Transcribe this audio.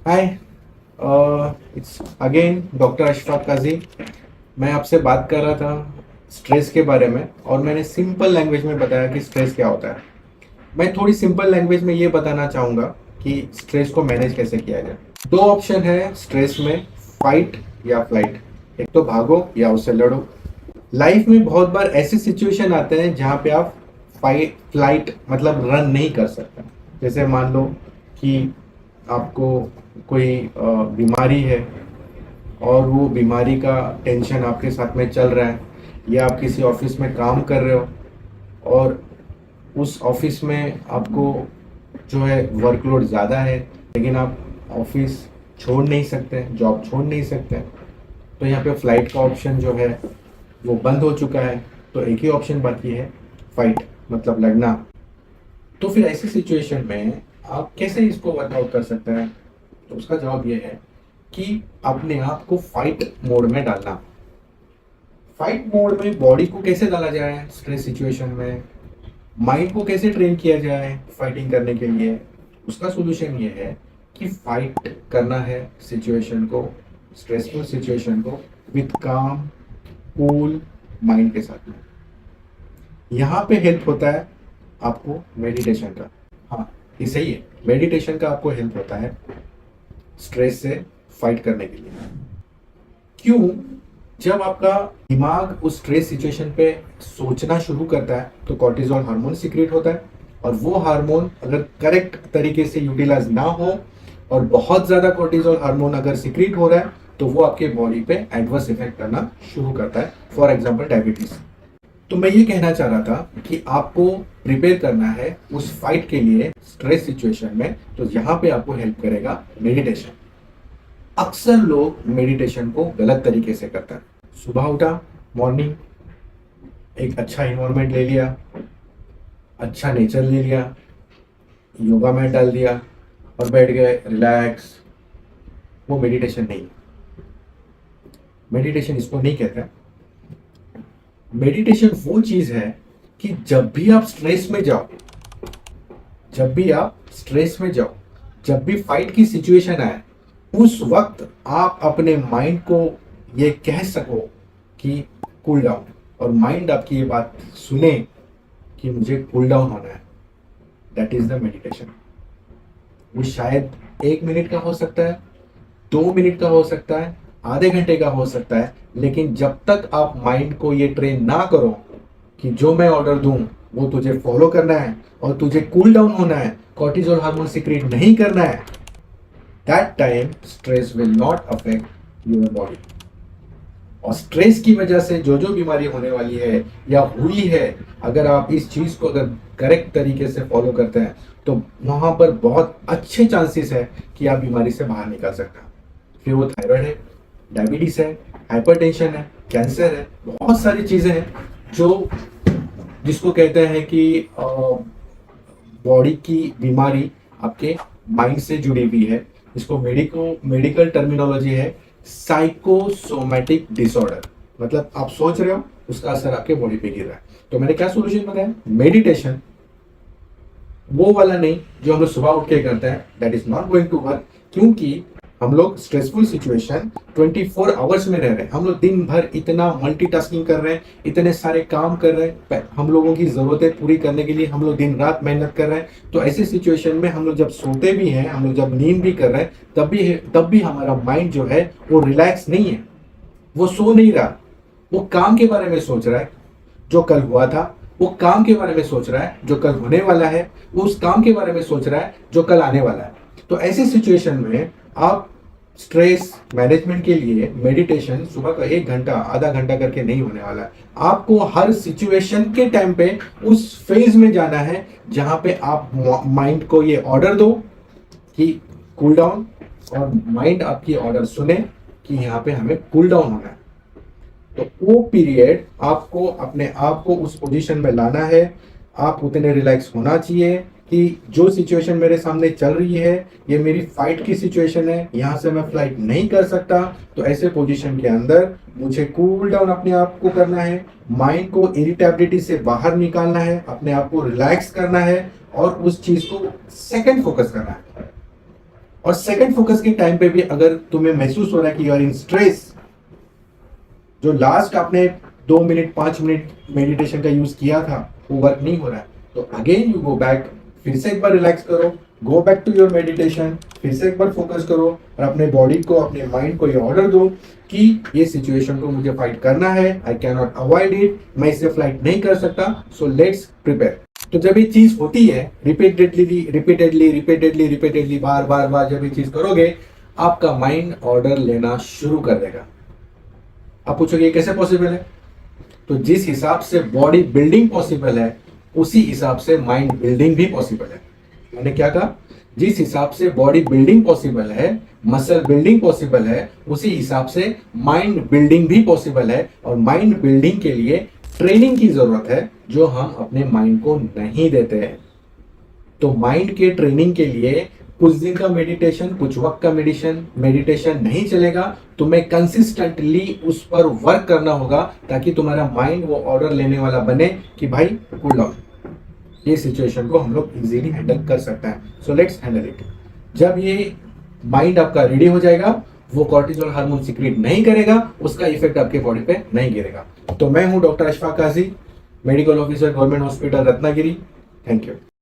Hi, it's again doctor Ashfaq Qazi. मैं आपसे बात कर रहा था स्ट्रेस के बारे में, और मैंने सिंपल लैंग्वेज में बताया कि स्ट्रेस क्या होता है। मैं थोड़ी सिंपल लैंग्वेज में ये बताना चाहूँगा कि स्ट्रेस को मैनेज कैसे किया जाए। दो ऑप्शन है स्ट्रेस में, फाइट या फ्लाइट। एक तो भागो या उससे लड़ो। लाइफ में बहुत बार ऐसे सिचुएशन आते हैं जहाँ पे आप फाइट फ्लाइट मतलब रन नहीं कर सकते। जैसे मान लो कि आपको कोई बीमारी है, और वो बीमारी का टेंशन आपके साथ में चल रहा है, या आप किसी ऑफिस में काम कर रहे हो, और उस ऑफिस में आपको जो है वर्कलोड ज़्यादा है, लेकिन आप ऑफिस छोड़ नहीं सकते, जॉब छोड़ नहीं सकते। तो यहाँ पे फ्लाइट का ऑप्शन जो है वो बंद हो चुका है। तो एक ही ऑप्शन बाकी है, फाइट मतलब लड़ना। तो फिर ऐसी सिचुएशन में आप कैसे इसको वर्कआउट कर सकते हैं? तो उसका जवाब ये है कि अपने आप को फाइट मोड में डालना। फाइट मोड में बॉडी को कैसे डाला जाए स्ट्रेस सिचुएशन में, माइंड को कैसे ट्रेन किया जाए फाइटिंग करने के लिए? उसका सोल्यूशन ये है कि फाइट करना है सिचुएशन को, स्ट्रेसफुल सिचुएशन को, विथ काम कूल माइंड के साथ में। यहाँ पे हेल्प होता है आपको मेडिटेशन का। हाँ, ये सही है, मेडिटेशन का आपको हेल्प होता है स्ट्रेस से फाइट करने के लिए। क्यों? जब आपका दिमाग उस स्ट्रेस सिचुएशन पे सोचना शुरू करता है तो कॉर्टिसोल हार्मोन सीक्रेट होता है, और वो हार्मोन अगर करेक्ट तरीके से यूटिलाइज ना हो, और बहुत ज़्यादा कॉर्टिसोल हार्मोन अगर सीक्रेट हो रहा है, तो वो आपके बॉडी पे एडवर्स इफेक्ट करना शुरू करता है। For example diabetes. तो मैं ये कहना चाह रहा था कि आपको प्रिपेयर करना है उस फाइट के लिए स्ट्रेस सिचुएशन में। तो यहाँ पे आपको हेल्प करेगा मेडिटेशन। अक्सर लोग मेडिटेशन को गलत तरीके से करते हैं। सुबह उठा, मॉर्निंग, एक अच्छा इन्वायरमेंट ले लिया, अच्छा नेचर ले लिया, योगा मैट डाल दिया और बैठ गए रिलैक्स। वो मेडिटेशन नहीं। मेडिटेशन इसको नहीं कहते। मेडिटेशन वो चीज है कि जब भी आप स्ट्रेस में जाओ, जब भी आप स्ट्रेस में जाओ, जब भी फाइट की सिचुएशन आए, उस वक्त आप अपने माइंड को ये कह सको कि कूल डाउन, और माइंड आपकी ये बात सुने कि मुझे कूल डाउन होना है। That is the meditation. वो शायद 1 मिनट का हो सकता है, 2 मिनट का हो सकता है, आधे घंटे का हो सकता है, लेकिन जब तक आप माइंड को ये ट्रेन ना करो कि जो मैं ऑर्डर दूं वो तुझे फॉलो करना है और तुझे कूल डाउन होना है, कॉर्टिसोल हार्मोन सीक्रेट नहीं करना है, that time stress will not affect your body. और स्ट्रेस की वजह से जो जो बीमारी होने वाली है या हुई है, अगर आप इस चीज को अगर करेक्ट तरीके से फॉलो करते हैं, तो वहां पर बहुत अच्छे चांसेस है कि आप बीमारी से बाहर निकल सकते हैं। फिर वो थायराइड है, डायबिटीज है, हाइपरटेंशन है, कैंसर है, बहुत सारी चीजें हैं जो जिसको कहते हैं कि बॉडी की बीमारी आपके माइंड से जुड़ी हुई है। इसको मेडिकल टर्मिनोलॉजी है साइकोसोमैटिक डिसऑर्डर। मतलब आप सोच रहे हो, उसका असर आपके बॉडी पे गिर रहा है। तो मैंने क्या सोल्यूशन बताया? मेडिटेशन। वो वाला नहीं जो हम लोग सुबह उठ के करते हैं, that is not going to work. क्योंकि हम लोग स्ट्रेसफुल सिचुएशन 24 आवर्स में रह रहे हैं। हम लोग दिन भर इतना मल्टीटास्किंग कर रहे हैं, इतने सारे काम कर रहे हैं, हम लोगों की जरूरतें पूरी करने के लिए हम लोग दिन रात मेहनत कर रहे हैं। तो ऐसी सिचुएशन में हम लोग जब सोते भी हैं, हम लोग जब नींद भी कर रहे हैं, तब भी हमारा माइंड जो है वो रिलैक्स नहीं है, वो सो नहीं रहा। वो काम के बारे में सोच रहा है जो कल हुआ था, वो काम के बारे में सोच रहा है जो कल होने वाला है, वो उस काम के बारे में सोच रहा है जो कल आने वाला है। तो ऐसी सिचुएशन में आप स्ट्रेस मैनेजमेंट के लिए मेडिटेशन सुबह का 1 घंटा आधा घंटा करके नहीं होने वाला है। आपको हर सिचुएशन के टाइम पे उस फेज में जाना है जहां पे आप माइंड को ये ऑर्डर दो कि कूल डाउन, और माइंड आपकी ऑर्डर सुने कि यहाँ पे हमें कूल डाउन होना है। तो वो पीरियड आपको अपने आप को उस पोजीशन में लाना है। आप उतने रिलैक्स होना चाहिए कि जो सिचुएशन मेरे सामने चल रही है, ये मेरी फाइट की सिचुएशन है, यहाँ से मैं फ्लाइट नहीं कर सकता। तो ऐसे पोजीशन के अंदर मुझे कूल डाउन अपने आप को करना है, माइंड को इरिटेबिलिटी से बाहर निकालना है, अपने आप को रिलैक्स करना है, और उस चीज को सेकंड फोकस करना है। और सेकंड फोकस के टाइम पे भी अगर तुम्हें महसूस हो रहा है कि यू आर इन स्ट्रेस, जो लास्ट आपने 2 मिनट 5 मिनट मेडिटेशन का यूज किया था वो वर्क नहीं हो रहा है, तो अगेन यू गो बैक, फिर से एक बार रिलैक्स करो, go back to your meditation, फिर से एक बार फोकस करो और अपने बॉडी को, अपने माइंड को ये ऑर्डर दो कि ये सिचुएशन को मुझे फाइट करना है, I can not avoid it, मैं इससे फाइट नहीं कर सकता, सो लेट्स प्रिपेयर। तो जब ये चीज होती है रिपीटेडली बार बार बार जब ये चीज करोगे, आपका माइंड ऑर्डर लेना शुरू कर देगा। आप पूछोगे ये कैसे पॉसिबल है? तो जिस हिसाब से बॉडी बिल्डिंग पॉसिबल है उसी हिसाब से माइंड बिल्डिंग भी पॉसिबल है। मैंने क्या कहा? जिस हिसाब से बॉडी बिल्डिंग पॉसिबल है, मसल बिल्डिंग पॉसिबल है, उसी हिसाब से माइंड बिल्डिंग भी पॉसिबल है। और माइंड बिल्डिंग के लिए ट्रेनिंग की जरूरत है जो हम अपने माइंड को नहीं देते हैं। तो माइंड के ट्रेनिंग के लिए कुछ दिन का मेडिटेशन, कुछ वक्त का मेडिटेशन नहीं चलेगा। तुम्हें कंसिस्टेंटली उस पर वर्क करना होगा ताकि तुम्हारा माइंड वो ऑर्डर लेने वाला बने कि भाई कूल डाउन, ये सिचुएशन को हम लोग इजीली हैंडल कर सकते हैं, सो लेट्स हैंडल इट। जब ये माइंड आपका रेडी हो जाएगा, वो कॉर्टिसोल हार्मोन सिक्रीट नहीं करेगा, उसका इफेक्ट आपके बॉडी पे नहीं गिरेगा। तो मैं हूं doctor Ashfaq Kazi, medical officer, government hospital Ratnagiri. Thank you.